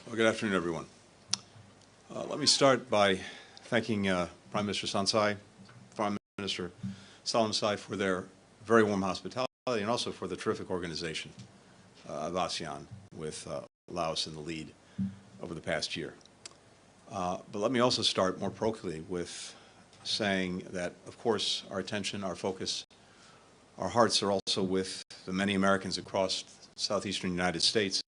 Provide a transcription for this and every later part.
Well, good afternoon, everyone. Let me start by thanking Prime Minister Son Sai, Prime Minister Salam Sai for their very warm hospitality and also for the terrific organization of ASEAN with Laos in the lead over the past year. But let me also start more parochially with saying that, of course, our attention, our focus, our hearts are also with the many Americans across southeastern United States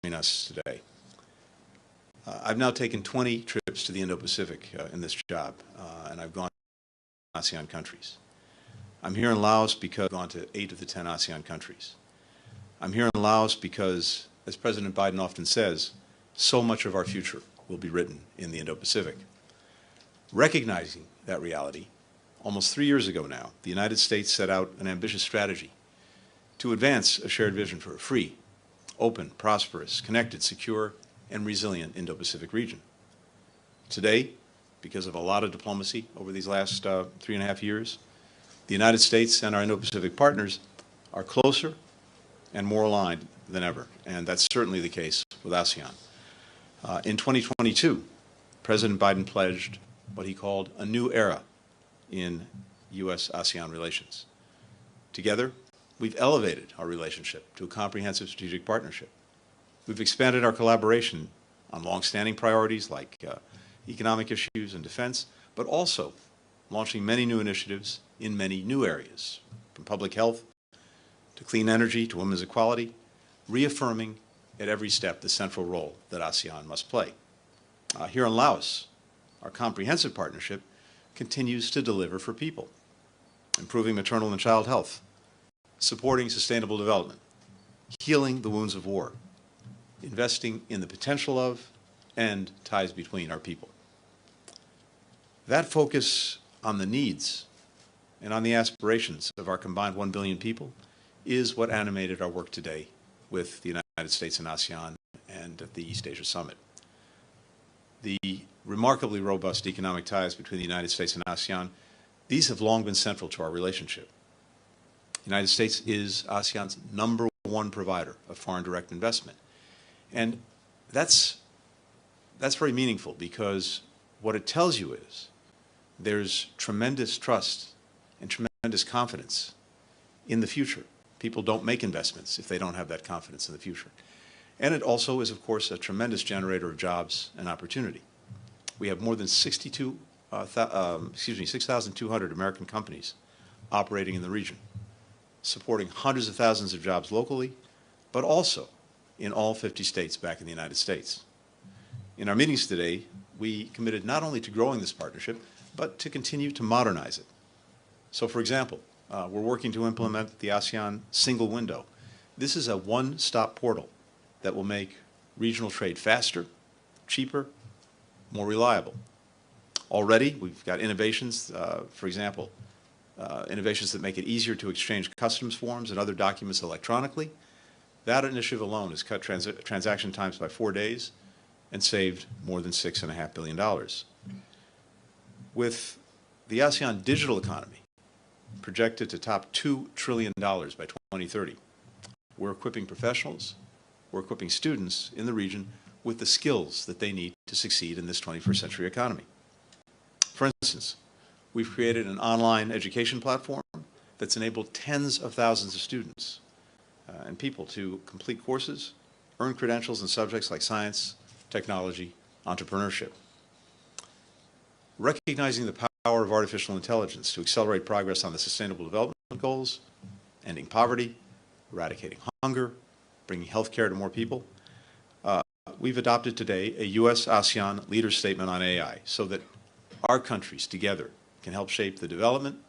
joining us today. I've now taken 20 trips to the Indo-Pacific in this job, and I've gone to ASEAN countries. I'm here in Laos because I've gone to 8 of the 10 ASEAN countries. I'm here in Laos because, as President Biden often says, so much of our future will be written in the Indo-Pacific. Recognizing that reality, almost 3 years ago now, the United States set out an ambitious strategy to advance a shared vision for a free, open, prosperous, connected, secure, and resilient Indo-Pacific region. Today, because of a lot of diplomacy over these last 3.5 years, the United States and our Indo-Pacific partners are closer and more aligned than ever, and that's certainly the case with ASEAN. In 2022, President Biden pledged what he called a new era in US-ASEAN relations. Together, we've elevated our relationship to a comprehensive strategic partnership. We've expanded our collaboration on long-standing priorities like economic issues and defense, but also launching many new initiatives in many new areas, from public health to clean energy to women's equality, reaffirming at every step the central role that ASEAN must play. Here in Laos, our comprehensive partnership continues to deliver for people, improving maternal and child health, supporting sustainable development, healing the wounds of war, investing in the potential of and ties between our people. That focus on the needs and on the aspirations of our combined 1 billion people is what animated our work today with the United States and ASEAN and at the East Asia Summit. The remarkably robust economic ties between the United States and ASEAN, these have long been central to our relationship. The United States is ASEAN's #1 provider of foreign direct investment. And that's very meaningful because what it tells you is there's tremendous trust and tremendous confidence in the future. People don't make investments if they don't have that confidence in the future. And it also is, of course, a tremendous generator of jobs and opportunity. We have more than 6,200 American companies operating in the region, supporting hundreds of thousands of jobs locally, but also in all 50 states back in the United States. In our meetings today, we committed not only to growing this partnership, but to continue to modernize it. So, for example, we're working to implement the ASEAN single window. This is a one-stop portal that will make regional trade faster, cheaper, more reliable. Already, we've got innovations, for example, innovations that make it easier to exchange customs forms and other documents electronically. That initiative alone has cut transaction times by 4 days and saved more than $6.5 billion. With the ASEAN digital economy projected to top $2 trillion by 2030, we're equipping professionals, we're equipping students in the region with the skills that they need to succeed in this 21st century economy. For instance, we've created an online education platform that's enabled tens of thousands of students and people to complete courses, earn credentials in subjects like science, technology, entrepreneurship. Recognizing the power of artificial intelligence to accelerate progress on the Sustainable Development Goals, ending poverty, eradicating hunger, bringing health care to more people, we've adopted today a US-ASEAN leader statement on AI so that our countries together can help shape the development,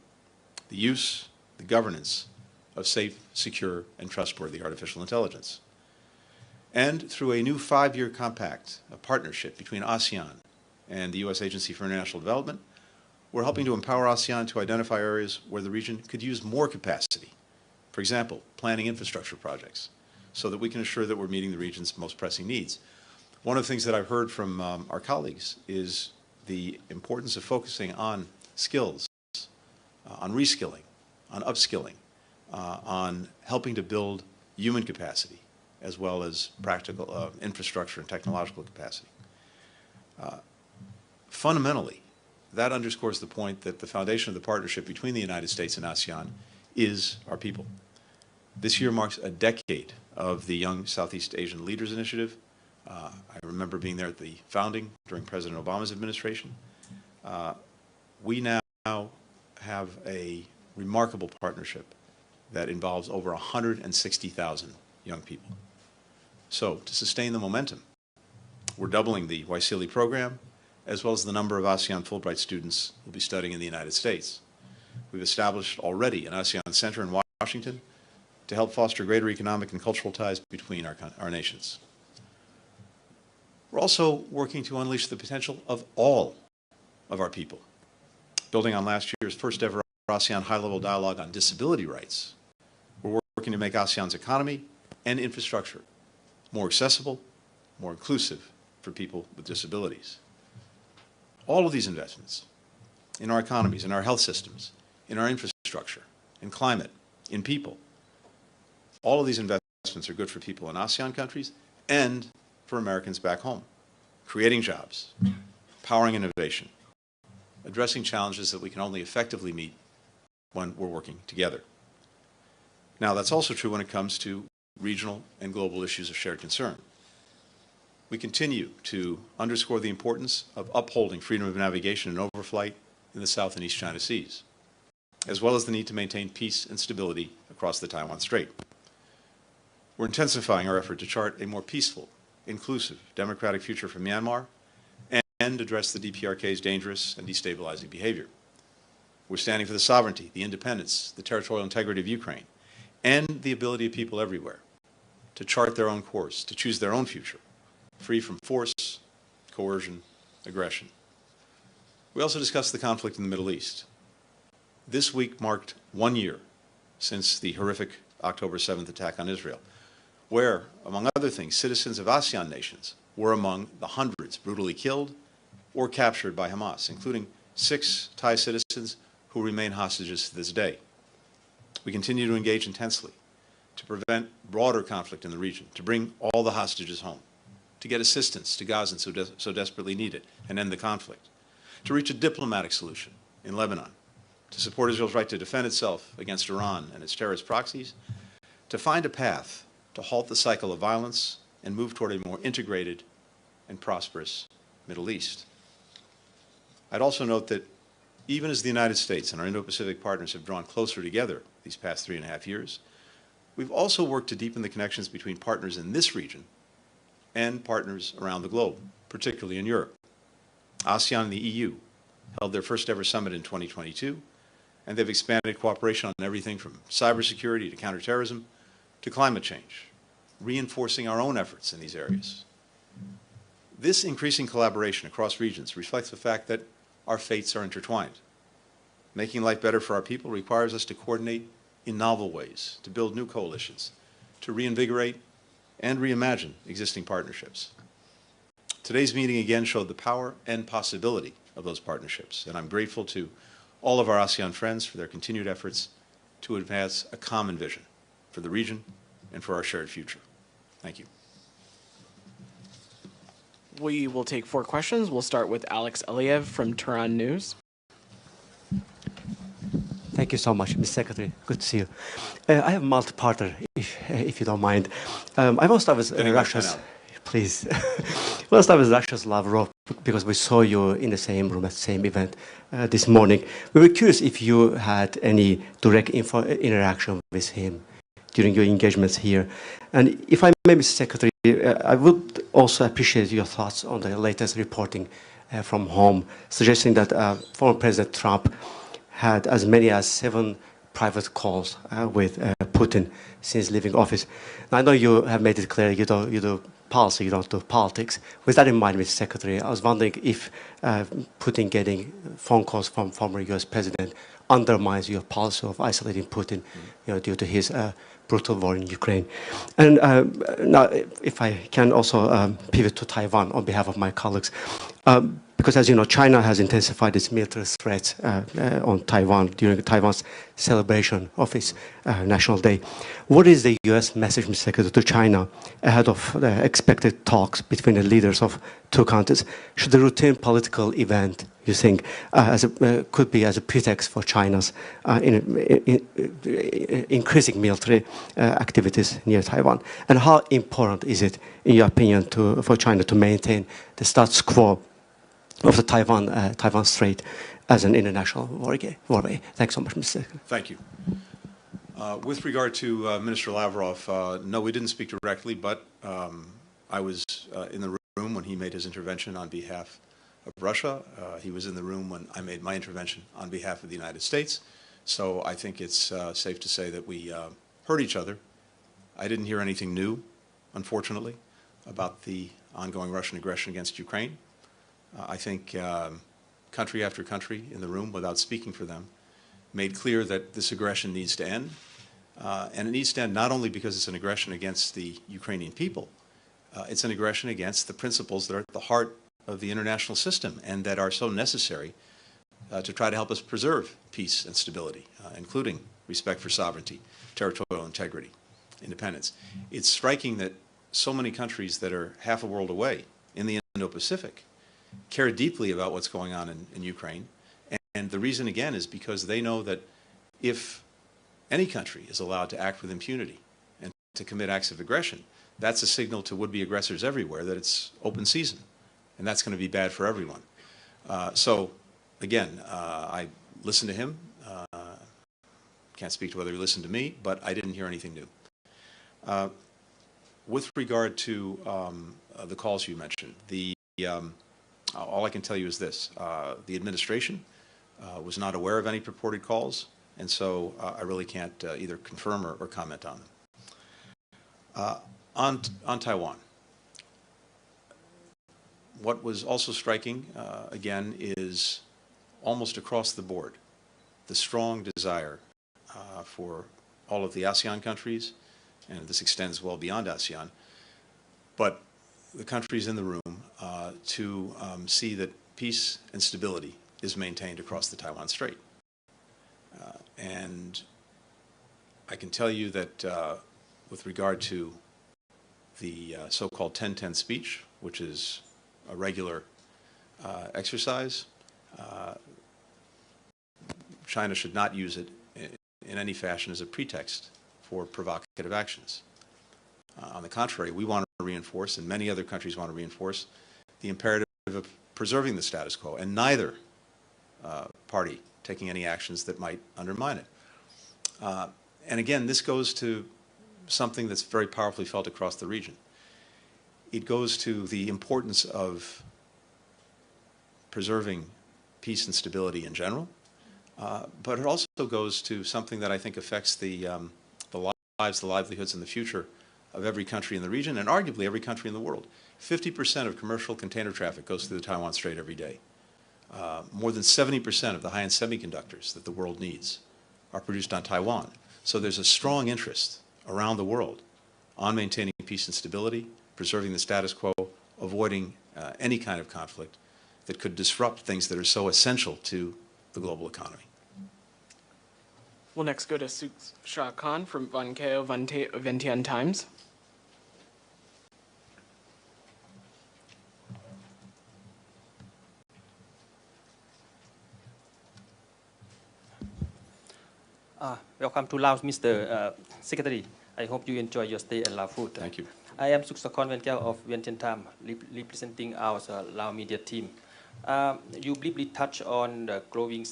the use, the governance of safe, secure, and trustworthy artificial intelligence. And through a new 5-year compact, a partnership between ASEAN and the U.S. Agency for International Development, we're helping to empower ASEAN to identify areas where the region could use more capacity. For example, planning infrastructure projects, so that we can ensure that we're meeting the region's most pressing needs. One of the things that I've heard from our colleagues is the importance of focusing on skills, on reskilling, on upskilling, on helping to build human capacity, as well as practical infrastructure and technological capacity. Fundamentally, that underscores the point that the foundation of the partnership between the United States and ASEAN is our people. This year marks a decade of the Young Southeast Asian Leaders Initiative. I remember being there at the founding during President Obama's administration. We now have a remarkable partnership that involves over 160,000 young people. So, to sustain the momentum, we're doubling the Waisili program, as well as the number of ASEAN Fulbright students who will be studying in the United States. We've established already an ASEAN Center in Washington to help foster greater economic and cultural ties between our nations. We're also working to unleash the potential of all of our people. Building on last year's first ever ASEAN high-level dialogue on disability rights, we're working to make ASEAN's economy and infrastructure more accessible, more inclusive for people with disabilities. All of these investments in our economies, in our health systems, in our infrastructure, in climate, in people, all of these investments are good for people in ASEAN countries and for Americans back home, creating jobs, powering innovation, addressing challenges that we can only effectively meet when we're working together. Now, that's also true when it comes to regional and global issues of shared concern. We continue to underscore the importance of upholding freedom of navigation and overflight in the South and East China Seas, as well as the need to maintain peace and stability across the Taiwan Strait. We're intensifying our effort to chart a more peaceful, inclusive, democratic future for Myanmar and address the DPRK's dangerous and destabilizing behavior. We're standing for the sovereignty, the independence, the territorial integrity of Ukraine, and the ability of people everywhere to chart their own course, to choose their own future, free from force, coercion, aggression. We also discussed the conflict in the Middle East. This week marked 1 year since the horrific October 7th attack on Israel, where, among other things, citizens of ASEAN nations were among the hundreds brutally killed or captured by Hamas, including 6 Thai citizens who remain hostages to this day. We continue to engage intensely to prevent broader conflict in the region, to bring all the hostages home, to get assistance to Gazans who so desperately need it and end the conflict, to reach a diplomatic solution in Lebanon, to support Israel's right to defend itself against Iran and its terrorist proxies, to find a path to halt the cycle of violence and move toward a more integrated and prosperous Middle East. I'd also note that even as the United States and our Indo-Pacific partners have drawn closer together these past 3.5 years, we've also worked to deepen the connections between partners in this region and partners around the globe, particularly in Europe. ASEAN and the EU held their first ever summit in 2022, and they've expanded cooperation on everything from cybersecurity to counterterrorism to climate change, reinforcing our own efforts in these areas. This increasing collaboration across regions reflects the fact that our fates are intertwined. Making life better for our people requires us to coordinate in novel ways, to build new coalitions, to reinvigorate and reimagine existing partnerships. Today's meeting again showed the power and possibility of those partnerships, and I'm grateful to all of our ASEAN friends for their continued efforts to advance a common vision for the region and for our shared future. Thank you. We will take 4 questions. We'll start with Alex Eliev from Tehran News. Thank you so much, Mr. Secretary. Good to see you. I have a multi-parter, if you don't mind. I will start with Russia's, please. We'll start with Russia's Lavrov, because we saw you in the same room at the same event this morning. We were curious if you had any direct interaction with him during your engagements here. And if I may, Mr. Secretary, I would also appreciate your thoughts on the latest reporting from home, suggesting that former President Trump had as many as 7 private calls with Putin since leaving office. Now, I know you have made it clear you do policy, you don't do politics. With that in mind, Mr. Secretary, I was wondering if Putin getting phone calls from former U.S. president undermines your policy of isolating Putin, due to his brutal war in Ukraine. And now, if I can also pivot to Taiwan on behalf of my colleagues, because as you know, China has intensified its military threats on Taiwan during Taiwan's celebration of its National Day. What is the U.S. message, Mr. Secretary, to China ahead of the expected talks between the leaders of two countries? Should the routine political event, you think, could be as a pretext for China's increasing military activities near Taiwan? And how important is it, in your opinion, for China to maintain the status quo of the Taiwan Strait as an international waterway? Thanks so much, Mr. Secretary. Thank you. With regard to Minister Lavrov, no, we didn't speak directly, but I was in the room when he made his intervention on behalf of Russia. He was in the room when I made my intervention on behalf of the United States. So I think it's safe to say that we heard each other. I didn't hear anything new, unfortunately, about the ongoing Russian aggression against Ukraine. I think country after country in the room, without speaking for them, made clear that this aggression needs to end. And it needs to end not only because it's an aggression against the Ukrainian people, it's an aggression against the principles that are at the heart of the international system and that are so necessary to try to help us preserve peace and stability, including respect for sovereignty, territorial integrity, independence. It's striking that so many countries that are half a world away in the Indo-Pacific care deeply about what's going on in Ukraine. And the reason, again, is because they know that if any country is allowed to act with impunity and to commit acts of aggression, that's a signal to would-be aggressors everywhere that it's open season. And that's going to be bad for everyone. So, again, I listened to him. Can't speak to whether he listened to me, but I didn't hear anything new. With regard to the calls you mentioned, all I can tell you is this. The administration was not aware of any purported calls, and so I really can't either confirm or comment on them. On Taiwan, what was also striking, again, is almost across the board, the strong desire for all of the ASEAN countries, and this extends well beyond ASEAN, but the countries in the room to see that peace and stability is maintained across the Taiwan Strait. And I can tell you that with regard to the so-called 10-10 speech, which is a regular exercise, China should not use it in any fashion as a pretext for provocative actions. On the contrary, we want to reinforce, and many other countries want to reinforce, the imperative of preserving the status quo, and neither party taking any actions that might undermine it. And again, this goes to something that's very powerfully felt across the region. It goes to the importance of preserving peace and stability in general, but it also goes to something that I think affects the lives, the livelihoods, and the future of every country in the region, and arguably every country in the world. 50% of commercial container traffic goes through the Taiwan Strait every day. More than 70% of the high-end semiconductors that the world needs are produced on Taiwan. So there's a strong interest around the world on maintaining peace and stability, preserving the status quo, avoiding any kind of conflict that could disrupt things that are so essential to the global economy. We'll next go to Suksha Khan from Vientiane Times. Welcome to Laos, Mr. Secretary. I hope you enjoy your stay in Laos food. Thank you. I am Suksakon Venkel of Vientiane Times, representing our Lao media team. You briefly touched on the growing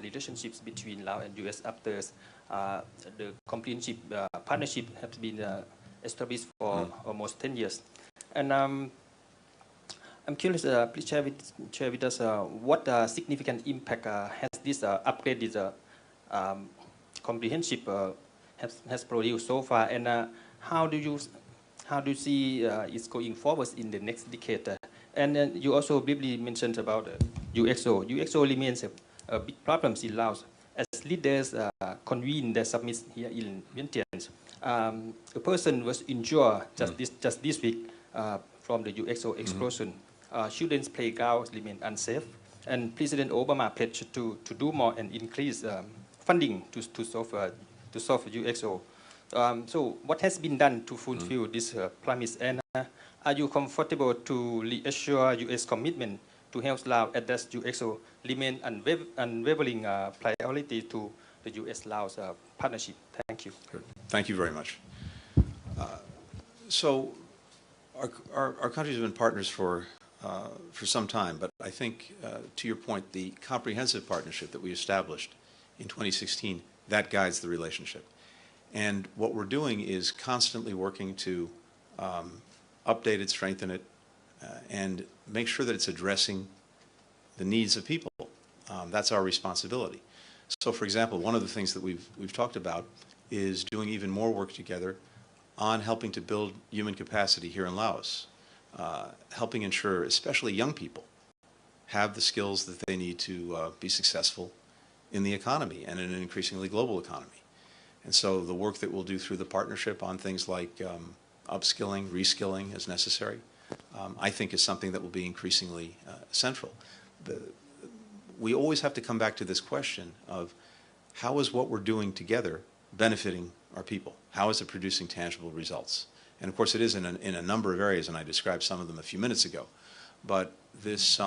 relationships between Laos and US after the comprehensive partnership has been established for almost 10 years. And I'm curious, please share with us what significant impact has this upgraded comprehensive has produced so far, and how do you see it's going forward in the next decade? And you also briefly mentioned about UXO. UXO remains a big problem in Laos. As leaders convene the summit here in Vientiane, a person was injured just this week from the UXO explosion. Children's playgrounds remain unsafe, and President Obama pledged to do more and increase funding to solve UXO. So what has been done to fulfill this promise, and are you comfortable to reassure U.S. commitment to help Laos address UXO remain unwavering priority to the US-Laos partnership? Thank you. Good. Thank you very much. So our countries have been partners for some time, but I think, to your point, the comprehensive partnership that we established in 2016, that guides the relationship. And what we're doing is constantly working to update it, strengthen it, and make sure that it's addressing the needs of people. That's our responsibility. So, for example, one of the things that we've talked about is doing even more work together on helping to build human capacity here in Laos, helping ensure, especially young people, have the skills that they need to be successful in the economy and in an increasingly global economy. And so the work that we'll do through the partnership on things like upskilling, reskilling as necessary, I think is something that will be increasingly central. We always have to come back to this question of how is what we're doing together benefiting our people? How is it producing tangible results? And of course it is in a number of areas, and I described some of them a few minutes ago. But this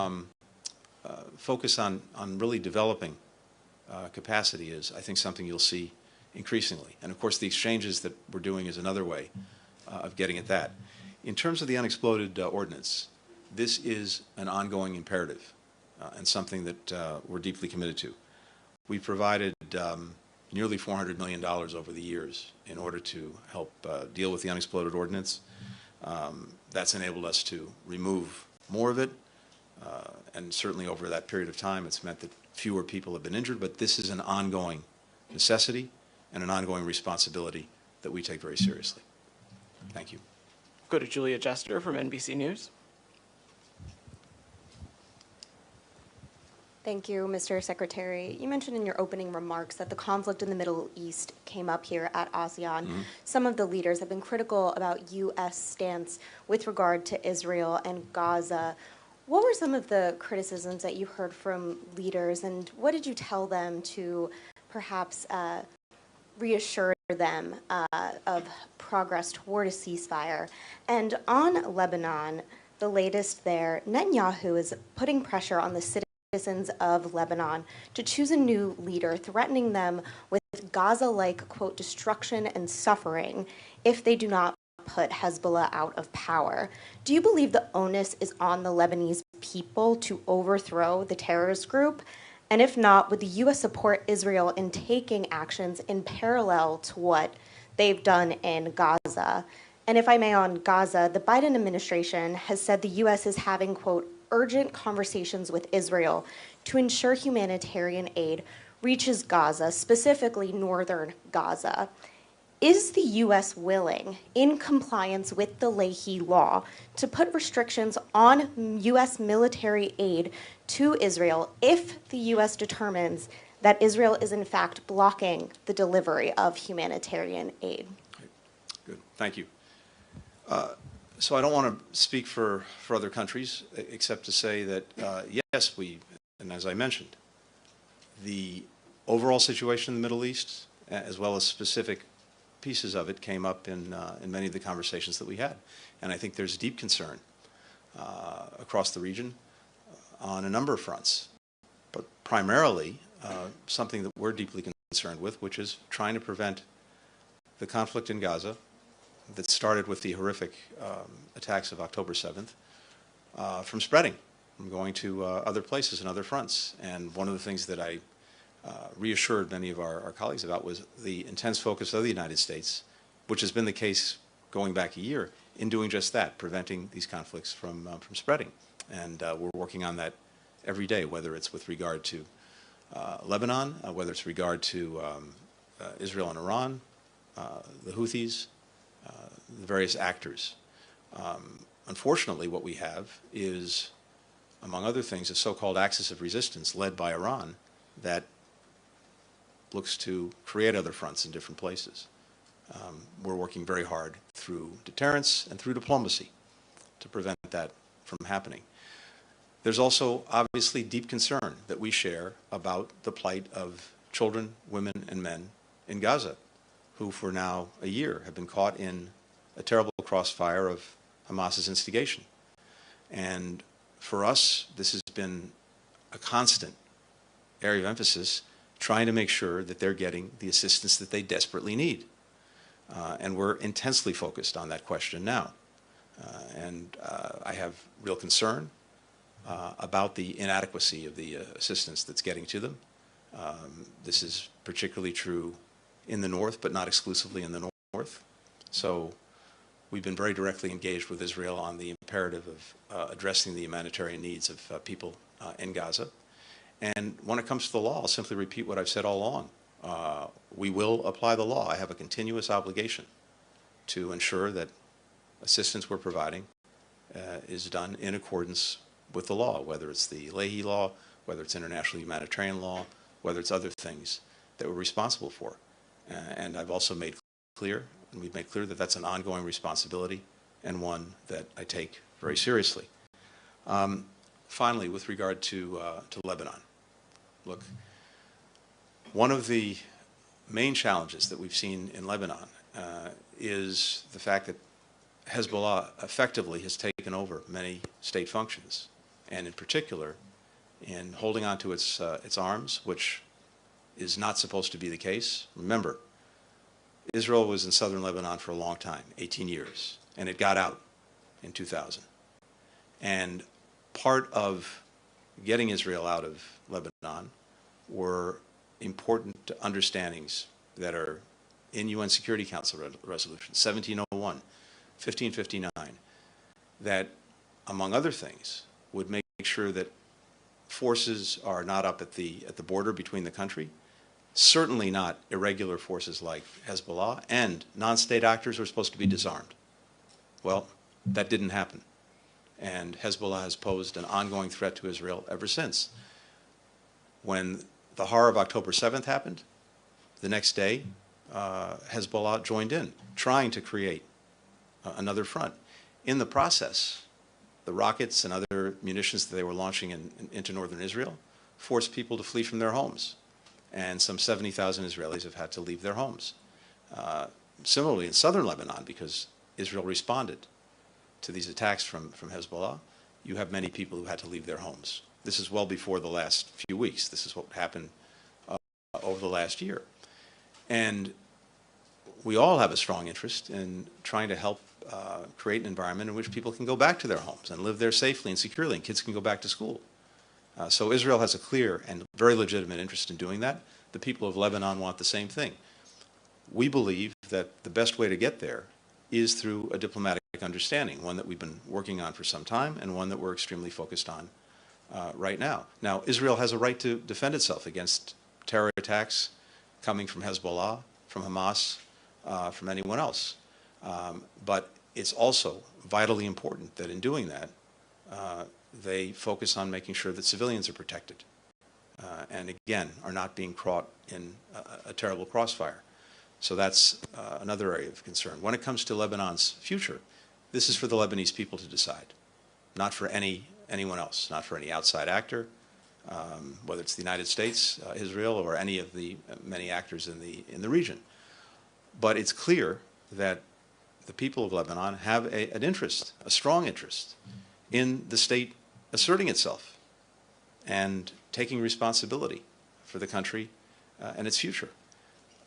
focus on really developing capacity is, I think, something you'll see increasingly. And of course the exchanges that we're doing is another way of getting at that. In terms of the unexploded ordnance, this is an ongoing imperative and something that we're deeply committed to. We provided nearly $400 million over the years in order to help deal with the unexploded ordnance. That's enabled us to remove more of it, and certainly over that period of time it's meant that fewer people have been injured, but this is an ongoing necessity and an ongoing responsibility that we take very seriously. Thank you. Go to Julia Jester from NBC News. Thank you, Mr. Secretary. You mentioned in your opening remarks that the conflict in the Middle East came up here at ASEAN. Some of the leaders have been critical about U.S. stance with regard to Israel and Gaza. What were some of the criticisms that you heard from leaders, and what did you tell them to perhaps reassure them of progress toward a ceasefire? And on Lebanon, the latest there, Netanyahu is putting pressure on the citizens of Lebanon to choose a new leader, threatening them with Gaza-like, quote, destruction and suffering if they do not put Hezbollah out of power. Do you believe the onus is on the Lebanese people to overthrow the terrorist group? And if not, would the U.S. support Israel in taking actions in parallel to what they've done in Gaza? And if I may, on Gaza, the Biden administration has said the U.S. is having, quote, urgent conversations with Israel to ensure humanitarian aid reaches Gaza, specifically northern Gaza. Is the U.S. willing, in compliance with the Leahy Law, to put restrictions on U.S. military aid to Israel if the U.S. determines that Israel is in fact blocking the delivery of humanitarian aid? Good. Thank you. So I don't want to speak for other countries, except to say that, yes, and as I mentioned, the overall situation in the Middle East, as well as specific pieces of it, came up in many of the conversations that we had. And I think there's deep concern across the region on a number of fronts, but primarily something that we're deeply concerned with, which is trying to prevent the conflict in Gaza that started with the horrific attacks of October 7th from spreading, from going to other places and other fronts. And one of the things that I reassured many of our colleagues about was the intense focus of the United States, which has been the case going back a year, in doing just that, preventing these conflicts from spreading. And we're working on that every day, whether it's with regard to Lebanon, whether it's regard to Israel and Iran, the Houthis, the various actors. Unfortunately, what we have is, among other things, a so-called axis of resistance led by Iran that looks to create other fronts in different places. We're working very hard through deterrence and through diplomacy to prevent that from happening. There's also obviously deep concern that we share about the plight of children, women, and men in Gaza, who for now a year have been caught in a terrible crossfire of Hamas's instigation. And for us, this has been a constant area of emphasis, trying to make sure that they're getting the assistance that they desperately need. And we're intensely focused on that question now. I have real concern about the inadequacy of the assistance that's getting to them. This is particularly true in the north, but not exclusively in the north. So we've been very directly engaged with Israel on the imperative of addressing the humanitarian needs of people in Gaza. And when it comes to the law, I'll simply repeat what I've said all along. We will apply the law. I have a continuous obligation to ensure that assistance we're providing is done in accordance with the law, whether it's the Leahy law, whether it's international humanitarian law, whether it's other things that we're responsible for. And I've also made clear, and we've made clear that that's an ongoing responsibility and one that I take very seriously. Finally, with regard to Lebanon, look, one of the main challenges that we've seen in Lebanon is the fact that Hezbollah effectively has taken over many state functions, and in particular in holding on to its arms, which is not supposed to be the case. Remember, Israel was in southern Lebanon for a long time, 18 years, and it got out in 2000. And part of getting Israel out of Lebanon were important understandings that are in UN Security Council Resolution 1701, 1559, that, among other things, would make sure that forces are not up at the border between the country, certainly not irregular forces like Hezbollah, and non-state actors are supposed to be disarmed. Well, that didn't happen. And Hezbollah has posed an ongoing threat to Israel ever since. When the horror of October 7th happened, the next day, Hezbollah joined in, trying to create another front. In the process, the rockets and other munitions that they were launching into northern Israel forced people to flee from their homes. And some 70,000 Israelis have had to leave their homes. Similarly, in southern Lebanon, because Israel responded to these attacks from Hezbollah, you have many people who had to leave their homes. This is well before the last few weeks. This is what happened over the last year. And we all have a strong interest in trying to help create an environment in which people can go back to their homes and live there safely and securely, and kids can go back to school. So Israel has a clear and very legitimate interest in doing that. The people of Lebanon want the same thing. We believe that the best way to get there is through a diplomatic understanding, one that we've been working on for some time and one that we're extremely focused on right now. Now, Israel has a right to defend itself against terror attacks coming from Hezbollah, from Hamas, from anyone else. But it's also vitally important that in doing that, they focus on making sure that civilians are protected and, again, are not being caught in a terrible crossfire. So that's another area of concern. When it comes to Lebanon's future, this is for the Lebanese people to decide, not for anyone else, not for any outside actor, whether it's the United States, Israel, or any of the many actors in the region. But it's clear that the people of Lebanon have an interest, a strong interest, in the state asserting itself and taking responsibility for the country and its future.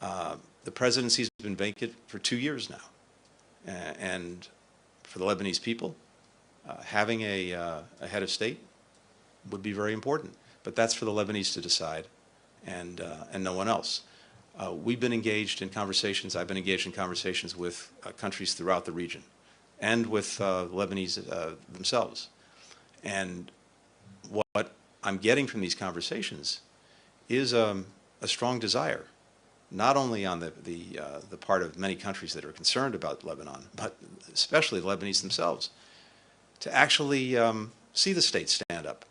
The presidency's been vacant for 2 years now, and for the Lebanese people, having a head of state would be very important. But that's for the Lebanese to decide, and no one else. We've been engaged in conversations. I've been engaged in conversations with countries throughout the region, and with Lebanese themselves. And what I'm getting from these conversations is a strong desire not only on the part of many countries that are concerned about Lebanon, but especially the Lebanese themselves, to actually see the state stand up,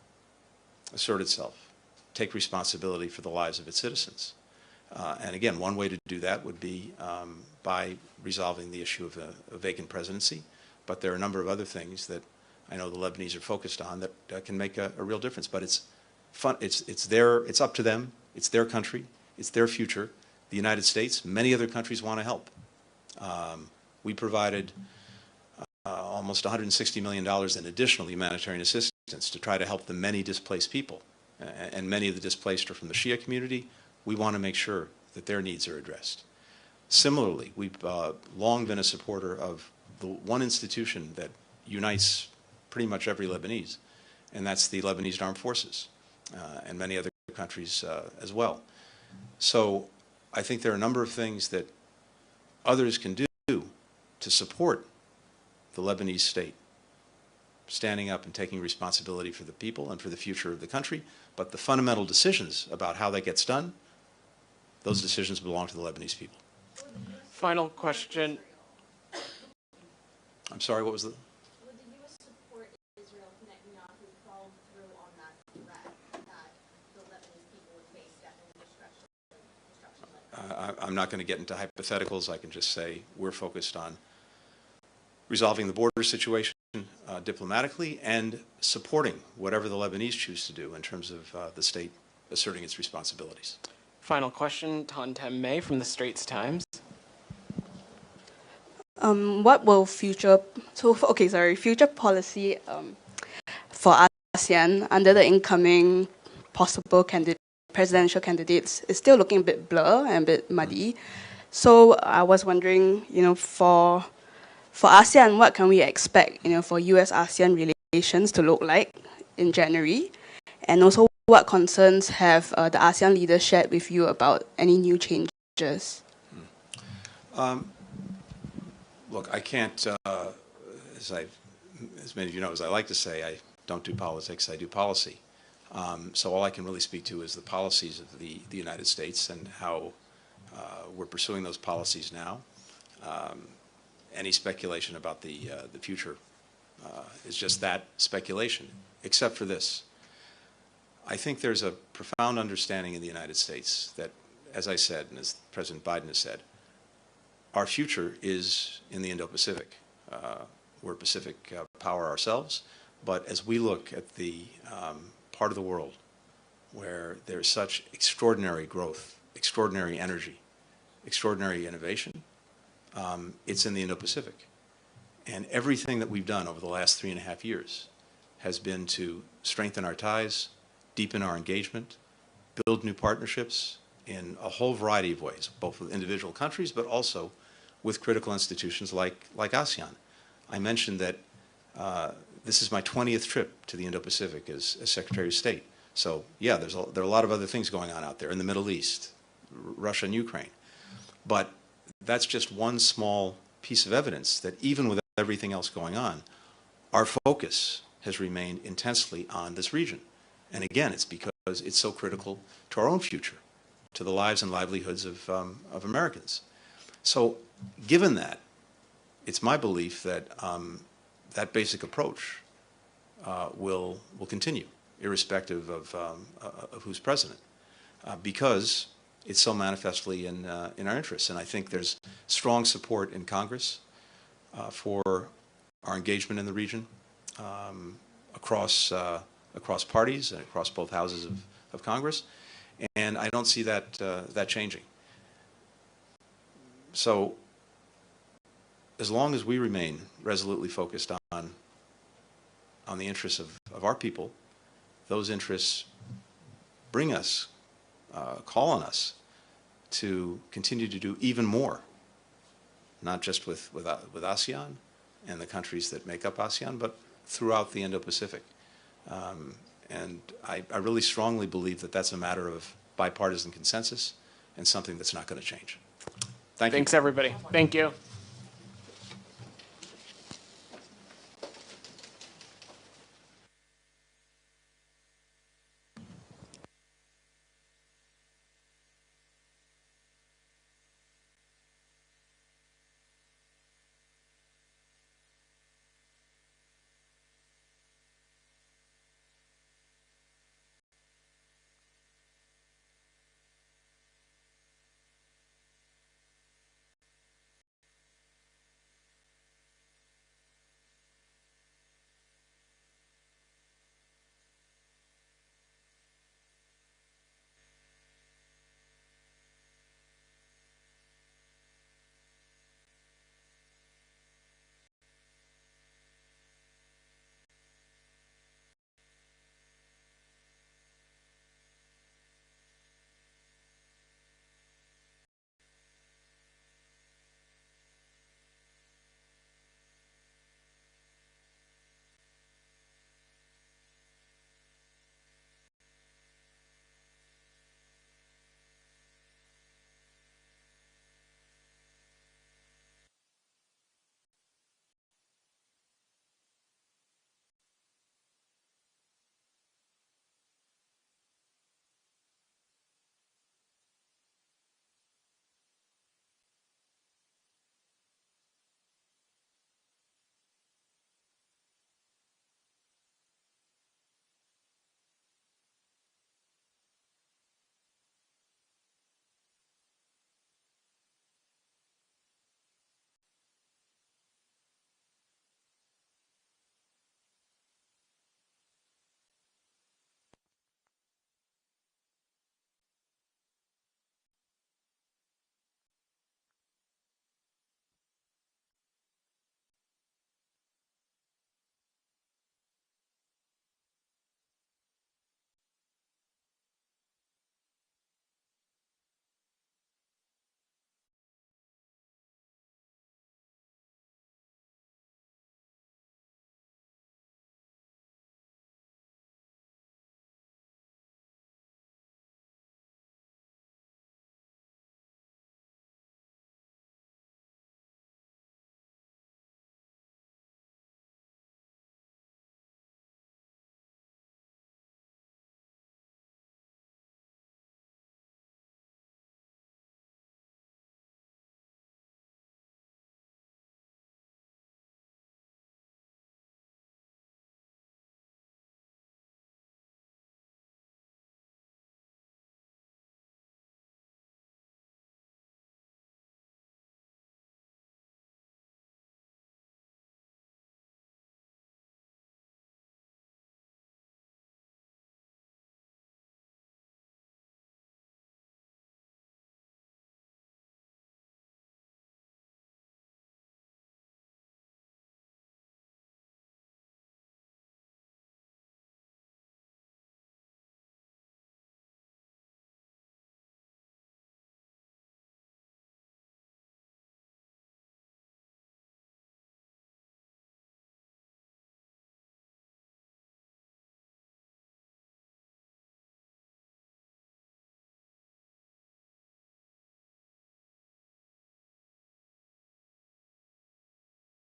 assert itself, take responsibility for the lives of its citizens. And again, one way to do that would be by resolving the issue of a vacant presidency, but there are a number of other things that I know the Lebanese are focused on that can make a real difference. But it's fun. It's up to them. It's their country. It's their future. The United States, many other countries want to help. We provided almost $160 million in additional humanitarian assistance to try to help the many displaced people. And many of the displaced are from the Shia community. We want to make sure that their needs are addressed. Similarly, we've long been a supporter of the one institution that unites pretty much every Lebanese, and that's the Lebanese Armed Forces, and many other countries as well. So I think there are a number of things that others can do to support the Lebanese state, standing up and taking responsibility for the people and for the future of the country. But the fundamental decisions about how that gets done, those decisions belong to the Lebanese people. Final question. I'm sorry, what was the? Would the U.S. support Israel if Netanyahu followed through on that threat that the Lebanese people would face death and destruction? I'm not going to get into hypotheticals. I can just say we're focused on resolving the border situation diplomatically and supporting whatever the Lebanese choose to do in terms of the state asserting its responsibilities. Final question, Tantem May from the Straits Times. What will future policy for ASEAN under the incoming possible presidential candidates is still looking a bit blur and a bit muddy. So I was wondering, for ASEAN, what can we expect, for US-ASEAN relations to look like in January? And also, what concerns have the ASEAN leaders shared with you about any new changes? Look, I can't, as many of you know, as I like to say, I don't do politics, I do policy. So all I can really speak to is the policies of the United States and how we're pursuing those policies now. Any speculation about the future is just that, speculation, except for this. I think there's a profound understanding in the United States that, as I said, and as President Biden has said, our future is in the Indo-Pacific. We're a Pacific power ourselves, but as we look at the part of the world where there's such extraordinary growth, extraordinary energy, extraordinary innovation, it's in the Indo-Pacific. And everything that we've done over the last 3.5 years has been to strengthen our ties, deepen our engagement, build new partnerships in a whole variety of ways, both with individual countries, but also with critical institutions like ASEAN. I mentioned that this is my 20th trip to the Indo-Pacific as Secretary of State. So yeah, there are a lot of other things going on out there in the Middle East, Russia and Ukraine. But that's just one small piece of evidence that even with everything else going on, our focus has remained intensely on this region. And again, it's because it's so critical to our own future, to the lives and livelihoods of Americans. So given that, it's my belief that that basic approach will continue, irrespective of who's president, because it's so manifestly in our interests. And I think there's strong support in Congress for our engagement in the region across parties and across both houses of Congress. And I don't see that changing. So as long as we remain resolutely focused on the interests of our people, those interests bring us, call on us to continue to do even more, not just with ASEAN and the countries that make up ASEAN, but throughout the Indo-Pacific. And I really strongly believe that that's a matter of bipartisan consensus and something that's not going to change. Thank you. Thanks, everybody. Thank you.